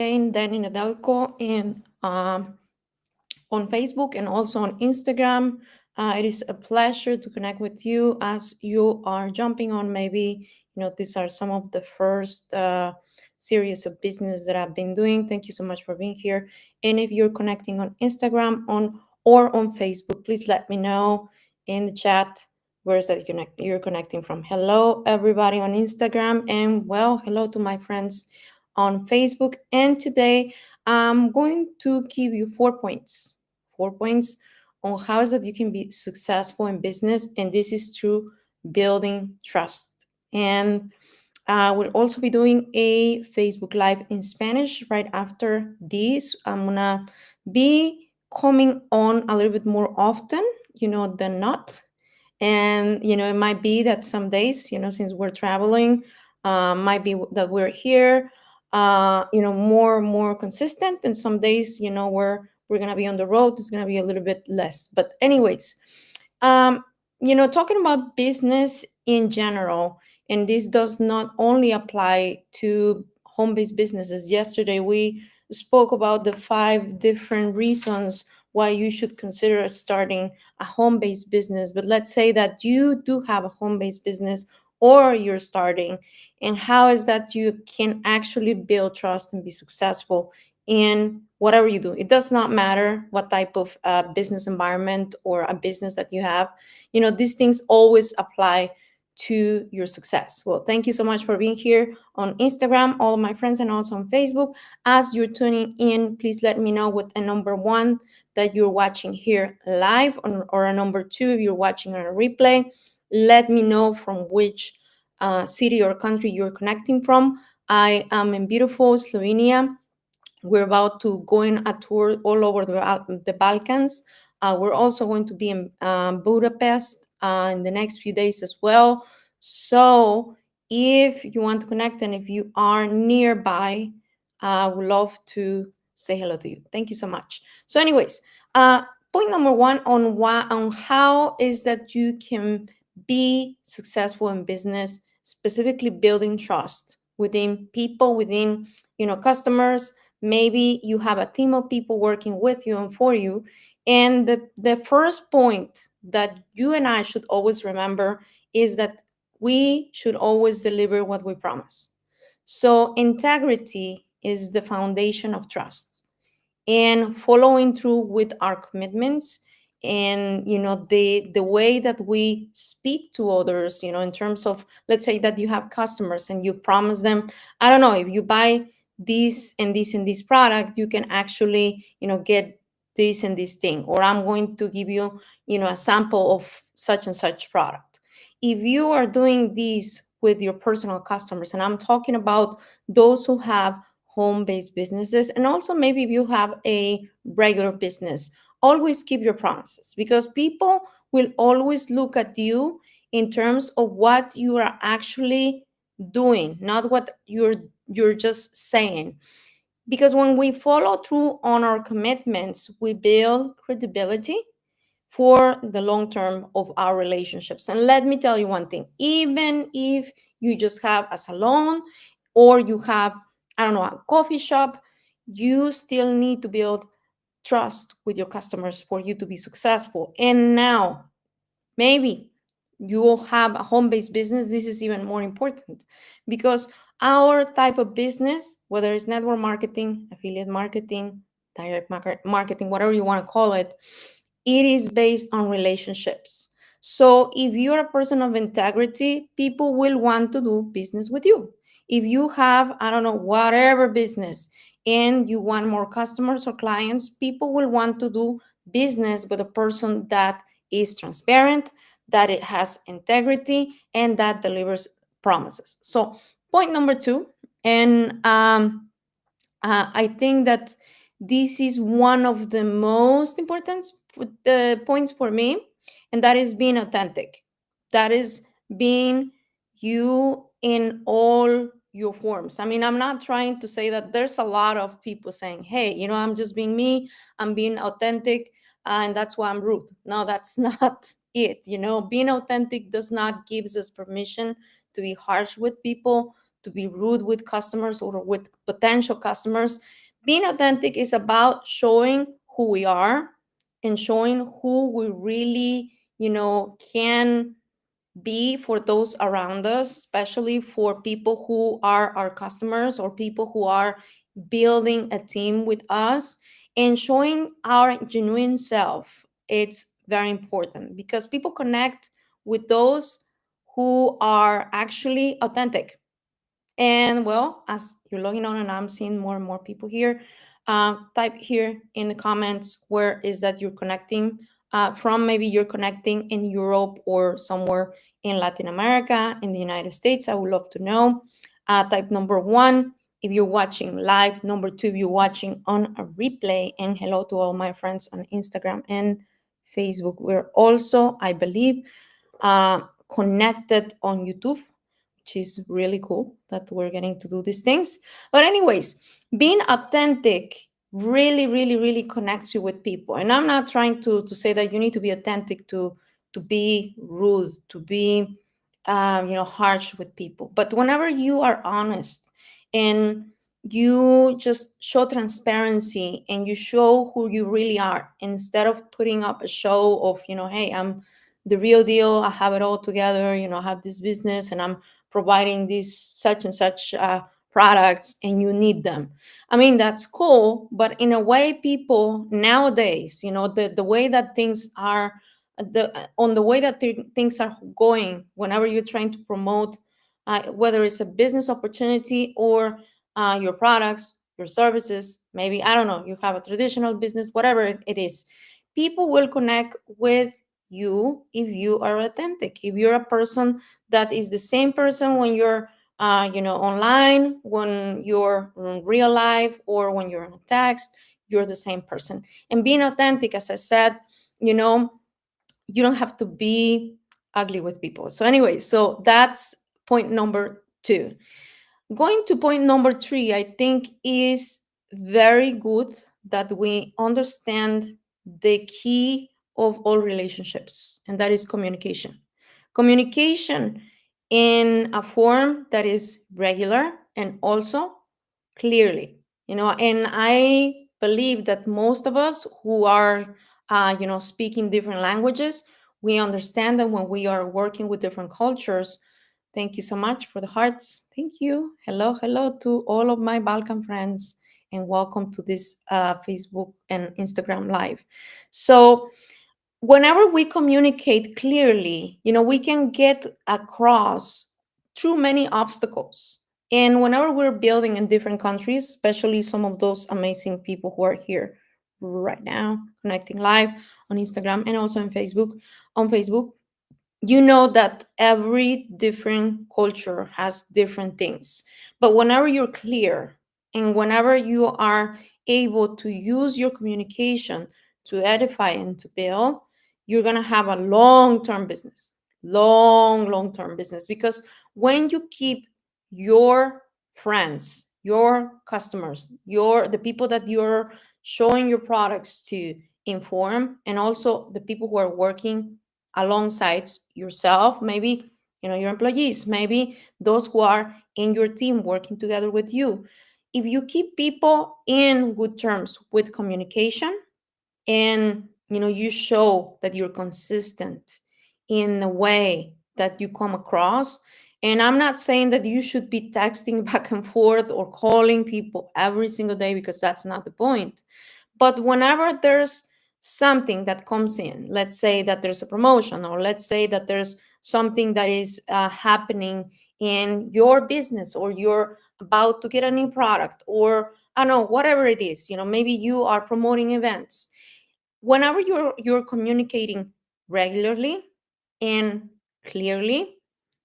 Danny Nadelko, and on Facebook and also on Instagram. It is a pleasure to connect with you as you are jumping on. Maybe these are some of the first series of business that I've been doing. Thank you so much for being here. And if you're connecting on Instagram or on Facebook, please let me know in the chat where is that you're connecting from. Hello, everybody on Instagram, and well, hello to my friends on Facebook. And today I'm going to give you 4 points on how is that you can be successful in business, and this is through building trust. And we'll also be doing a Facebook Live in Spanish right after this. I'm gonna be coming on a little bit more often, than not. And it might be that some days, since we're traveling, might be that we're here, more consistent, and some days, we're gonna be on the road, it's gonna be a little bit less. But anyways, um talking about business in general, and this does not only apply to home-based businesses. Yesterday we spoke about the 5 different reasons why you should consider starting a home-based business. But let's say that you do have a home-based business, or you're starting, and how is that you can actually build trust and be successful in whatever you do. It does not matter what type of business environment or a business that you have. These things always apply to your success. Well, thank you so much for being here on Instagram, all of my friends, and also on Facebook. As you're tuning in, please let me know what a number one that you're watching here live, or a number two if you're watching on a replay. Let me know from which city or country you're connecting from. I am in beautiful Slovenia. We're about to go on a tour all over the Balkans. We're also going to be in Budapest in the next few days as well. So if you want to connect and if you are nearby, I would love to say hello to you. Thank you so much. So anyways, point number one on how is that you can be successful in business, specifically building trust within people, within customers. Maybe you have a team of people working with you and for you. And the first point that you and I should always remember is that we should always deliver what we promise. So integrity is the foundation of trust, and following through with our commitments, and the way that we speak to others, in terms of, let's say that you have customers and you promise them, I don't know, if you buy this and this and this product, you can actually get this and this thing, or I'm going to give you a sample of such and such product. If you are doing this with your personal customers, and I'm talking about those who have home-based businesses, and also maybe if you have a regular business, always keep your promises, because people will always look at you in terms of what you are actually doing, not what you're just saying. Because when we follow through on our commitments, we build credibility for the long term of our relationships. And let me tell you one thing, even if you just have a salon, or you have, I don't know, a coffee shop, you still need to build trust with your customers for you to be successful. And now, maybe you will have a home-based business. This is even more important, because our type of business, whether it's network marketing, affiliate marketing, direct marketing, whatever you want to call it, it is based on relationships. So if you're a person of integrity, people will want to do business with you. If you have, I don't know, whatever business, and you want more customers or clients, people will want to do business with a person that is transparent, that it has integrity, and that delivers promises. So point number two, and I think that this is one of the most important points for me, and that is being authentic. That is being you in all your forms. I mean, I'm not trying to say that there's a lot of people saying, hey, I'm just being me, I'm being authentic, and that's why I'm rude. No, that's not it. Being authentic does not give us permission to be harsh with people, to be rude with customers or with potential customers. Being authentic is about showing who we are and showing who we really, can be for those around us, especially for people who are our customers or people who are building a team with us, and showing our genuine self. It's very important because people connect with those who are actually authentic. And well, as you're logging on and I'm seeing more and more people here, type here in the comments where is that you're connecting from. Maybe you're connecting in Europe or somewhere in Latin America, in the United States. I would love to know. Type number one if you're watching live, number two if you're watching on a replay, and hello to all my friends on Instagram and Facebook. We're also, I believe, connected on YouTube, which is really cool that we're getting to do these things. But anyways, being authentic really, really, really connects you with people. And I'm not trying to say that you need to be authentic to be rude, to be harsh with people. But whenever you are honest and you just show transparency and you show who you really are, instead of putting up a show of, hey, I'm the real deal, I have it all together, I have this business and I'm providing these such and such products and you need them. I mean, that's cool, but in a way, people nowadays, the way that things are, on the way that things are going, whenever you're trying to promote, whether it's a business opportunity or your products, your services, maybe, I don't know, you have a traditional business, whatever it is, people will connect with you if you are authentic. If you're a person that is the same person when you're online, when you're in real life, or when you're in a text, you're the same person. And being authentic, as I said, you don't have to be ugly with people. So anyway, so that's point number two. Going to point number three, I think is very good that we understand the key of all relationships, and that is communication. Communication in a form that is regular and also clearly, and I believe that most of us who are, speaking different languages, we understand that when we are working with different cultures. Thank you so much for the hearts. Thank you. Hello, hello to all of my Balkan friends, and welcome to this Facebook and Instagram live. So, whenever we communicate clearly, we can get across through many obstacles. And whenever we're building in different countries, especially some of those amazing people who are here right now, connecting live on Instagram and also on Facebook, you know that every different culture has different things. But whenever you're clear and whenever you are able to use your communication to edify and to build, you're going to have a long-term business. Long-term business. Because when you keep your friends, your customers, the people that you're showing your products to inform, and also the people who are working alongside yourself, maybe your employees, maybe those who are in your team working together with you, if you keep people in good terms with communication, and you show that you're consistent in the way that you come across. And I'm not saying that you should be texting back and forth or calling people every single day, because that's not the point. But whenever there's something that comes in, let's say that there's a promotion, or let's say that there's something that is happening in your business, or you're about to get a new product, or I don't know, whatever it is, maybe you are promoting events. Whenever you're communicating regularly and clearly,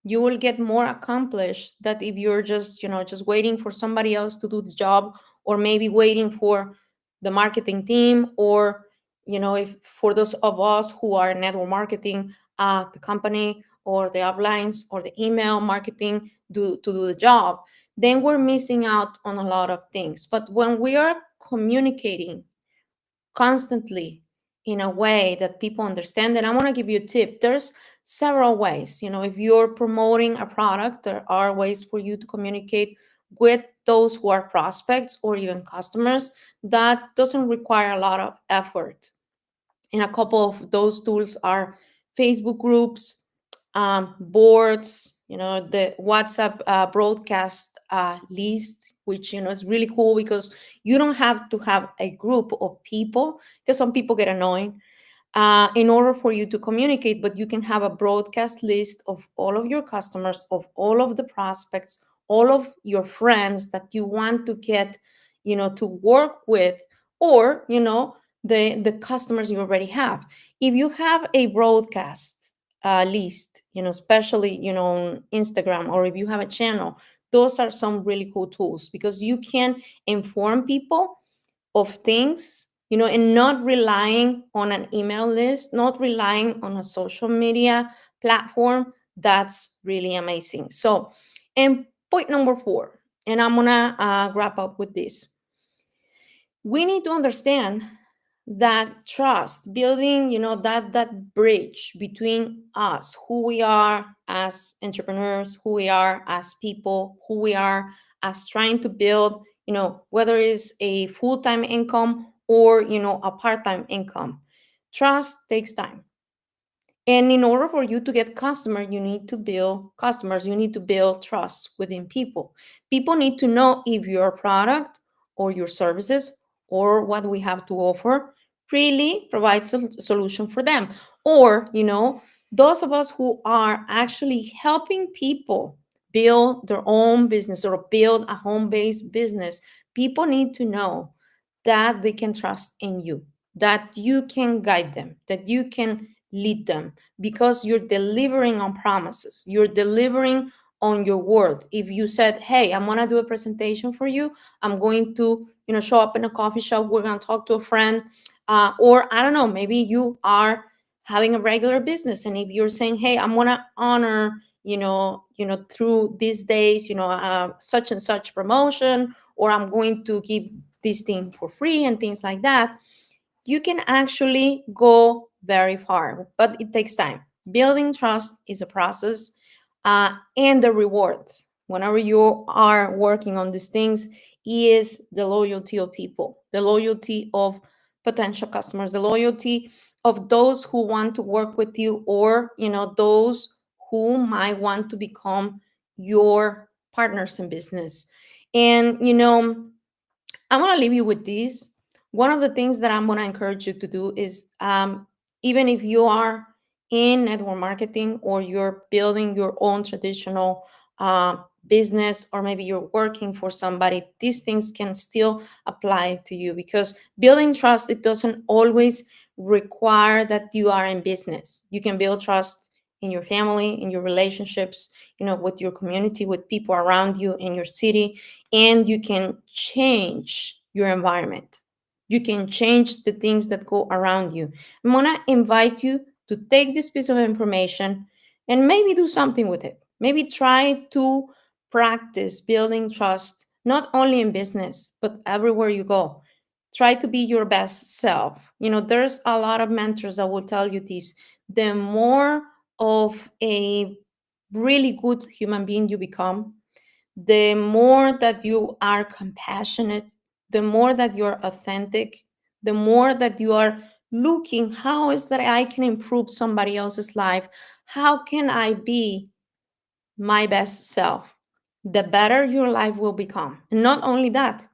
you will get more accomplished that if you're just waiting for somebody else to do the job, or maybe waiting for the marketing team, or if for those of us who are network marketing, the company or the uplines or the email marketing to do the job, then we're missing out on a lot of things. But when we are communicating constantly in a way that people understand. And I want to give you a tip. There's several ways. If you're promoting a product, there are ways for you to communicate with those who are prospects or even customers that doesn't require a lot of effort. And a couple of those tools are Facebook groups, boards, the WhatsApp broadcast list, which is really cool because you don't have to have a group of people, because some people get annoying in order for you to communicate, but you can have a broadcast list of all of your customers, of all of the prospects, all of your friends that you want to get, to work with, or, the customers you already have. If you have a broadcast list, especially, on Instagram, or if you have a channel, those are some really cool tools because you can inform people of things, and not relying on an email list, not relying on a social media platform. That's really amazing. So, and point number 4, and I'm gonna wrap up with this. We need to understand that trust building, that bridge between us, who we are as entrepreneurs, who we are as people, who we are as trying to build, whether it's a full-time income or, a part-time income. Trust takes time. And in order for you to get you need to build customers, you need to build trust within people. People need to know if your product or your services or what we have to offer really provides a solution for them. Or, those of us who are actually helping people build their own business or build a home-based business, people need to know that they can trust in you, that you can guide them, that you can lead them, because you're delivering on promises, you're delivering on your word. If you said, hey, I'm going to do a presentation for you, I'm going to show up in a coffee shop, we're going to talk to a friend, or I don't know, maybe you are having a regular business, and if you're saying, hey, I'm going to honor through these days, such and such promotion, or I'm going to give this thing for free and things like that, you can actually go very far, but it takes time. Building trust is a process, and the reward, whenever you are working on these things, is the loyalty of people, the loyalty of potential customers, the loyalty of those who want to work with you, or those who might want to become your partners in business. And I want to leave you with this. One of the things that I'm going to encourage you to do is, even if you are in network marketing, or you're building your own traditional business, or maybe you're working for somebody, these things can still apply to you, because building trust, it doesn't always require that you are in business. You can build trust in your family, in your relationships, with your community, with people around you in your city, and you can change your environment. You can change the things that go around you. I'm going to invite you to take this piece of information and maybe do something with it. Maybe try to practice building trust, not only in business, but everywhere you go. Try to be your best self. There's a lot of mentors that will tell you this. The more of a really good human being you become, the more that you are compassionate, the more that you're authentic, the more that you are looking, how is that I can improve somebody else's life? How can I be my best self? The better your life will become. And not only that,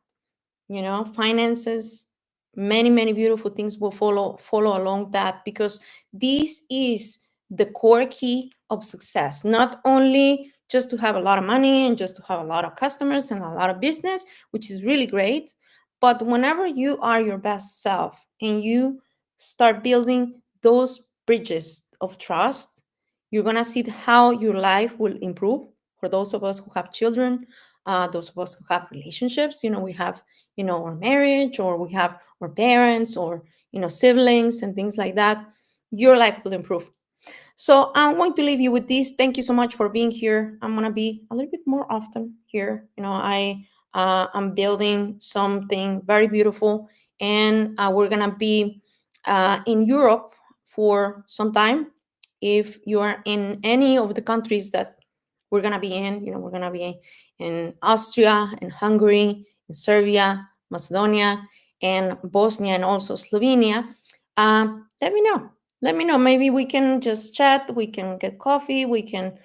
finances, many beautiful things will follow along that, because this is the core key of success. Not only just to have a lot of money and just to have a lot of customers and a lot of business, which is really great, but whenever you are your best self and you start building those bridges of trust, you're going to see how your life will improve. For those of us who have children, those of us who have relationships, we have our marriage, or we have our parents, or siblings and things like that, your life will improve. So I'm going to leave you with this. Thank you so much for being here. I'm going to be a little bit more often here. I'm building something very beautiful, and we're going to be in Europe for some time. If you are in any of the countries that we're gonna be in, we're gonna be in Austria and Hungary, in Serbia, Macedonia, and Bosnia, and also Slovenia. Let me know. Let me know. Maybe we can just chat. We can get coffee. We can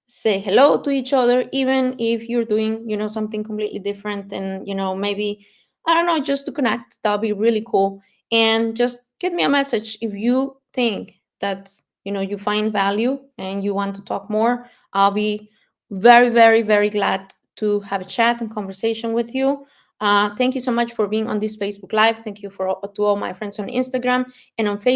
say hello to each other, even if you're doing, something completely different. And maybe, I don't know, just to connect. That'll be really cool. And just give me a message if you think that you find value and you want to talk more. I'll be very, very, very glad to have a chat and conversation with you. Thank you so much for being on this Facebook Live. Thank you to all my friends on Instagram and on Facebook.